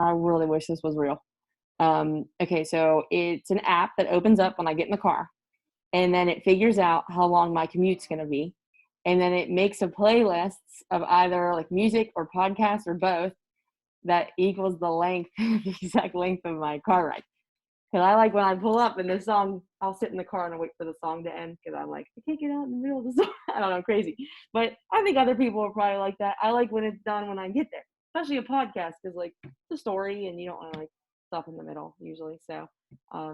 I really wish this was real. Okay, so it's an app that opens up when I get in the car, and then it figures out how long my commute's going to be, and then it makes a playlist of either like music or podcasts or both that equals the length, the exact length of my car ride. Because I like when I pull up and the song, I'll sit in the car and I'll wait for the song to end because I'm like, I can't get out in the middle of the song. I don't know, crazy. But I think other people are probably like that. I like when it's done when I get there, especially a podcast because like it's a story and you don't want to like stop in the middle usually. So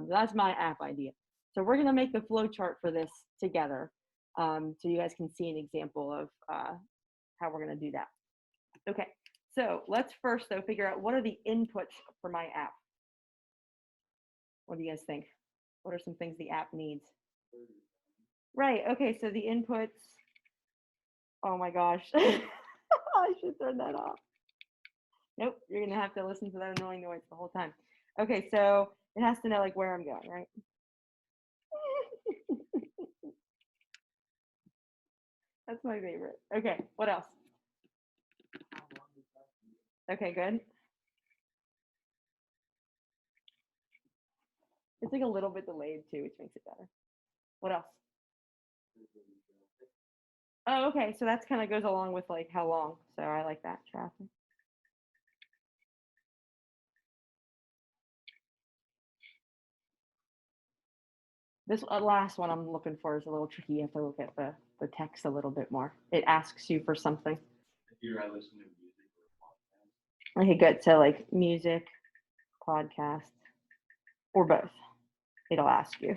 that's my app idea. So we're gonna make the flow chart for this together, so you guys can see an example of how we're gonna do that. Okay, so let's first though figure out what are the inputs for my app. What do you guys think? What are some things the app needs? Right, okay, so the inputs, oh my gosh. I should turn that off. Nope, you're gonna have to listen to that annoying noise the whole time. Okay, so it has to know like where I'm going, right? That's my favorite. Okay, what else? Okay, good. It's like a little bit delayed too, which makes it better. What else? Oh, okay, so that's kind of goes along with like how long. So I like that, traffic. This last one I'm looking for is a little tricky. You have to look at the text a little bit more. It asks you for something. If you're listening to music or podcast. Okay, good. So like music, podcast, or both. It'll ask you.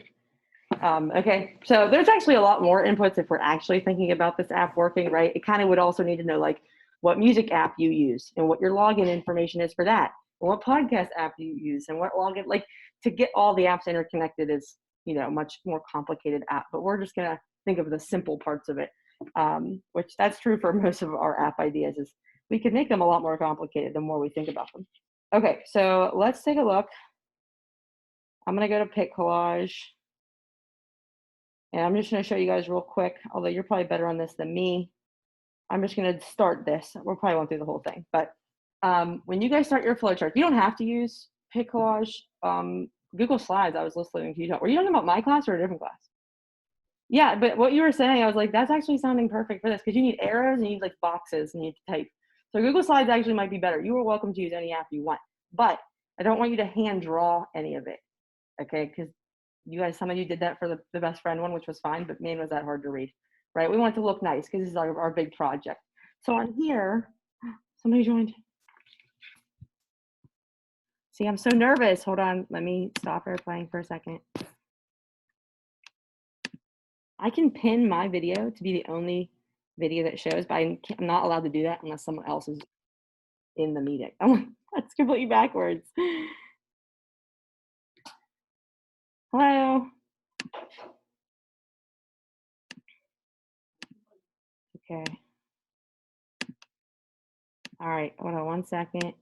Okay, so there's actually a lot more inputs if we're actually thinking about this app working, right? It kind of would also need to know like what music app you use and what your login information is for that, and what podcast app you use and what login, like to get all the apps interconnected is, you know, much more complicated app, but we're just gonna think of the simple parts of it, which that's true for most of our app ideas is we can make them a lot more complicated the more we think about them. Okay, so let's take a look. I'm gonna go to Pic Collage. And I'm just going to show you guys real quick, although you're probably better on this than me. I'm just going to start this. We'll probably won't do the whole thing. But when you guys start your flowchart, you don't have to use Pic Collage. Google Slides, I was listening to you talk. Were you talking about my class or a different class? Yeah, but what you were saying, I was like, that's actually sounding perfect for this because you need arrows and you need like boxes and you need to type. So Google Slides actually might be better. You are welcome to use any app you want. But I don't want you to hand draw any of it, okay? Because you guys, some of you did that for the best friend one, which was fine, but man, was that hard to read, right? We want it to look nice because this is our big project. So on here, somebody joined. See, I'm so nervous. Hold on, let me stop airplaying for a second. I can pin my video to be the only video that shows, but I'm not allowed to do that unless someone else is in the meeting. I'm like, that's completely backwards. Hello. Okay. All right, hold on 1 second.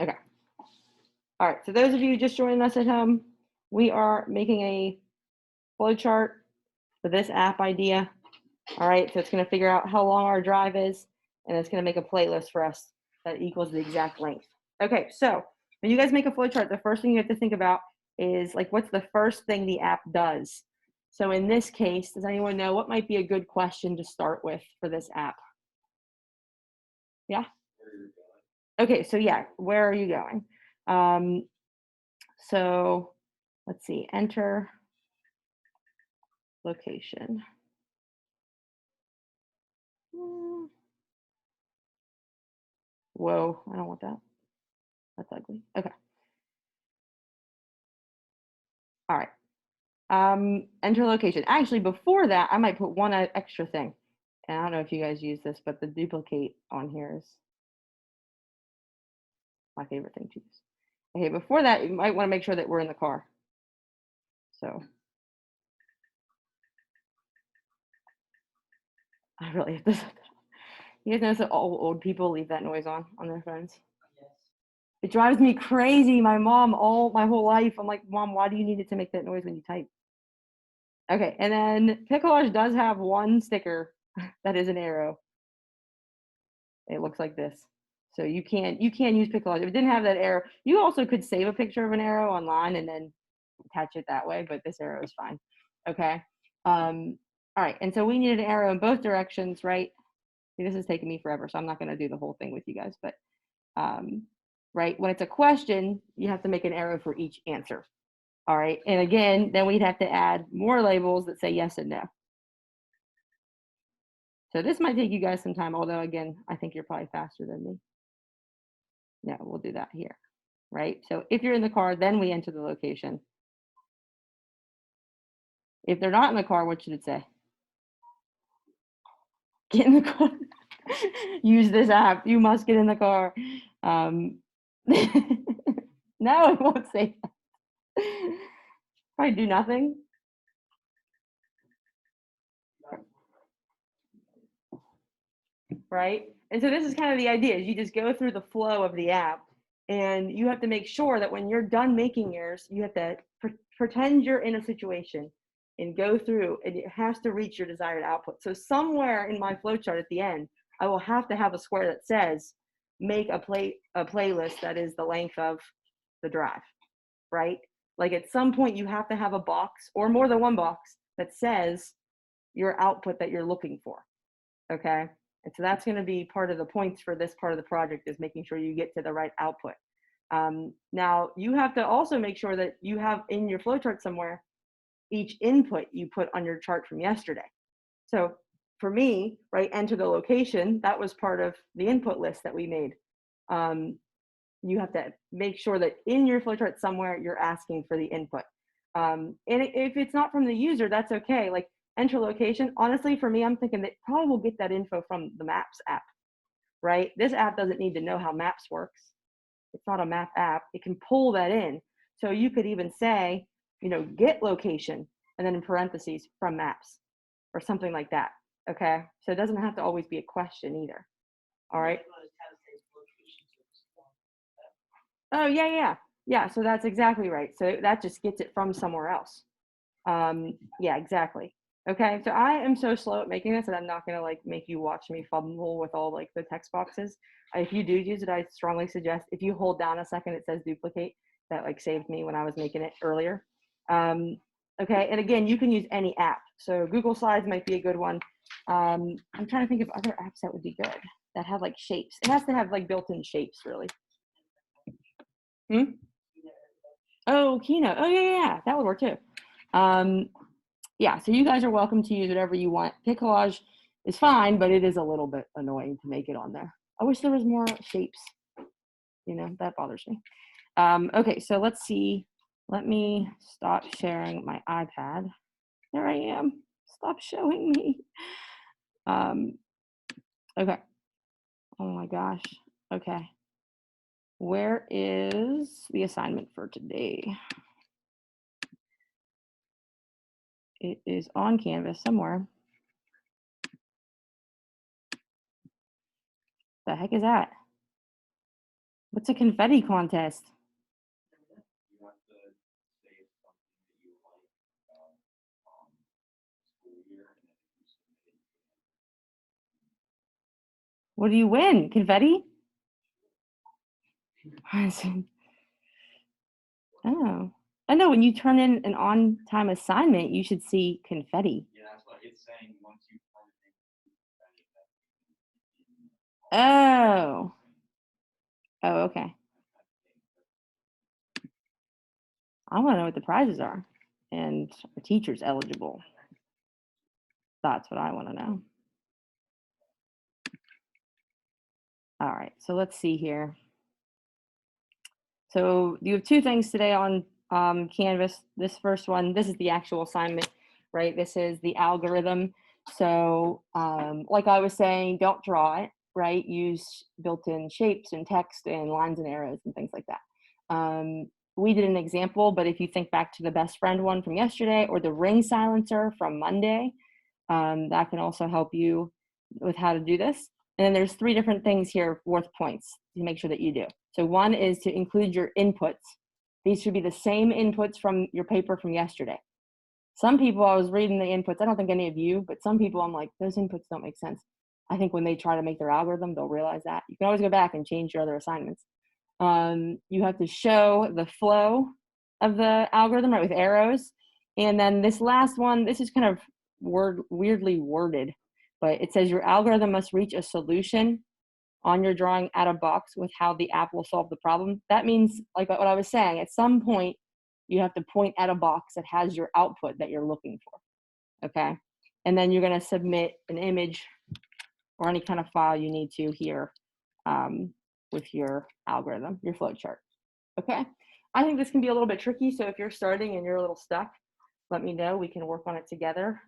Okay. All right, so those of you just joining us at home, we are making a flowchart for this app idea. All right, so it's going to figure out how long our drive is, and it's going to make a playlist for us that equals the exact length. Okay, so when you guys make a flowchart, the first thing you have to think about is like, what's the first thing the app does? So in this case, does anyone know what might be a good question to start with for this app? Yeah? Okay, so yeah, where are you going? So let's see, enter location. Whoa, I don't want that. That's ugly. Okay. All right. Enter location. Actually, before that, I might put one extra thing. And I don't know if you guys use this, but the duplicate on here is my favorite thing to use. Okay, before that, you might want to make sure that we're in the car. So I really have this. You guys notice that all old people leave that noise on their phones? Yes. It drives me crazy. My mom, my whole life, I'm like, Mom, why do you need it to make that noise when you type? Okay, and then Picolage does have one sticker that is an arrow. It looks like this. So you can use Picolage. If it didn't have that arrow, you also could save a picture of an arrow online and then attach it that way, but this arrow is fine. Okay. All right, and so we needed an arrow in both directions, right? See, this is taking me forever, so I'm not gonna do the whole thing with you guys, but right, when it's a question, you have to make an arrow for each answer. All right, and again, then we'd have to add more labels that say yes and no. So this might take you guys some time, although again, I think you're probably faster than me. Yeah, we'll do that here, right? So if you're in the car, then we enter the location. If they're not in the car, what should it say? Get in the car. Use this app. You must get in the car. No, it won't say that. Probably do nothing. Right? And so this is kind of the idea is you just go through the flow of the app and you have to make sure that when you're done making yours, you have to pretend you're in a situation and go through and it has to reach your desired output. So somewhere in my flowchart at the end, I will have to have a square that says make a playlist that is the length of the drive, right? Like at some point you have to have a box or more than one box that says your output that you're looking for. Okay. And so that's going to be part of the points for this part of the project is making sure you get to the right output. Now you have to also make sure that you have in your flowchart somewhere each input you put on your chart from yesterday. So for me, right, enter the location, that was part of the input list that we made. You have to make sure that in your flowchart somewhere you're asking for the input. And if it's not from the user, that's okay. Like enter location, honestly, for me, I'm thinking that probably will get that info from the Maps app, right? This app doesn't need to know how Maps works. It's not a map app. It can pull that in. So you could even say, get location, and then in parentheses from Maps or something like that, okay? So it doesn't have to always be a question either, all right? Oh, yeah. Yeah, so that's exactly right. So that just gets it from somewhere else. Yeah, exactly. Okay, so I am so slow at making this and I'm not gonna like make you watch me fumble with all like the text boxes. If you do use it, I strongly suggest if you hold down a second, it says duplicate. That like saved me when I was making it earlier. Okay, and again, you can use any app. So Google Slides might be a good one. I'm trying to think of other apps that would be good that have like shapes. It has to have like built-in shapes, really. Oh, Keynote. Oh, yeah, that would work too. Yeah, so you guys are welcome to use whatever you want. Picolage is fine, but it is a little bit annoying to make it on there. I wish there was more shapes. That bothers me. Okay, so let's see. Let me stop sharing my iPad. There I am. Stop showing me. Okay. Oh my gosh. Okay. Where is the assignment for today? It is on Canvas somewhere. The heck is that? What's a confetti contest? You have to say something that you like about school year, and then if you submit it, What do you win? Confetti? Oh. I know when you turn in an on-time assignment, you should see confetti. yeah, that's what it's saying. Once you turn it in, Oh. Oh, okay. I want to know what the prizes are. And are teachers eligible? That's what I want to know. All right, so let's see here. So you have two things today on Canvas. This first one, this is the actual assignment, right? This is the algorithm. So like I was saying, don't draw it, right? Use built-in shapes and text and lines and arrows and things like that. We did an example, but if you think back to the best friend one from yesterday or the ring silencer from Monday, that can also help you with how to do this. And then there's three different things here worth points to make sure that you do. So one is to include your inputs. These should be the same inputs from your paper from yesterday. Some people, I was reading the inputs, I don't think any of you, but some people I'm like, those inputs don't make sense. I think when they try to make their algorithm, they'll realize that. You can always go back and change your other assignments. You have to show the flow of the algorithm, right, with arrows. And then this last one, this is kind of weirdly worded, but it says your algorithm must reach a solution on your drawing at a box with how the app will solve the problem. That means, like what I was saying, at some point, you have to point at a box that has your output that you're looking for, okay? And then you're gonna submit an image or any kind of file you need to here with your algorithm, your flow chart, okay? I think this can be a little bit tricky, so if you're starting and you're a little stuck, let me know, we can work on it together.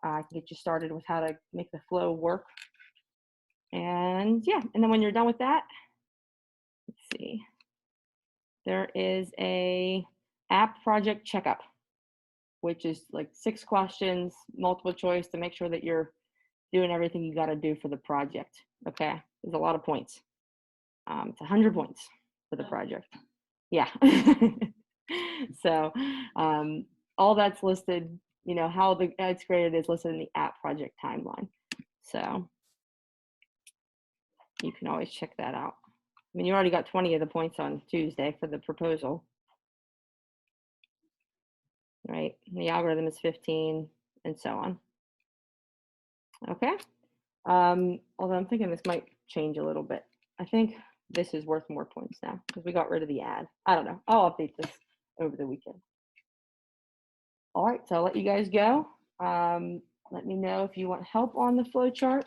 I can get you started with how to make the flow work. And yeah, and then when you're done with that, let's see, there is a app project checkup, which is like 6 questions, multiple choice to make sure that you're doing everything you got to do for the project. Okay, there's a lot of points. It's 100 points for the project. Yeah. So all that's listed, you know, how it's graded is listed in the app project timeline. So you can always check that out. I mean, you already got 20 of the points on Tuesday for the proposal, right? The algorithm is 15 and so on. Okay. Although I'm thinking this might change a little bit. I think this is worth more points now because we got rid of the ad. I don't know. I'll update this over the weekend. All right, so I'll let you guys go. Let me know if you want help on the flow chart.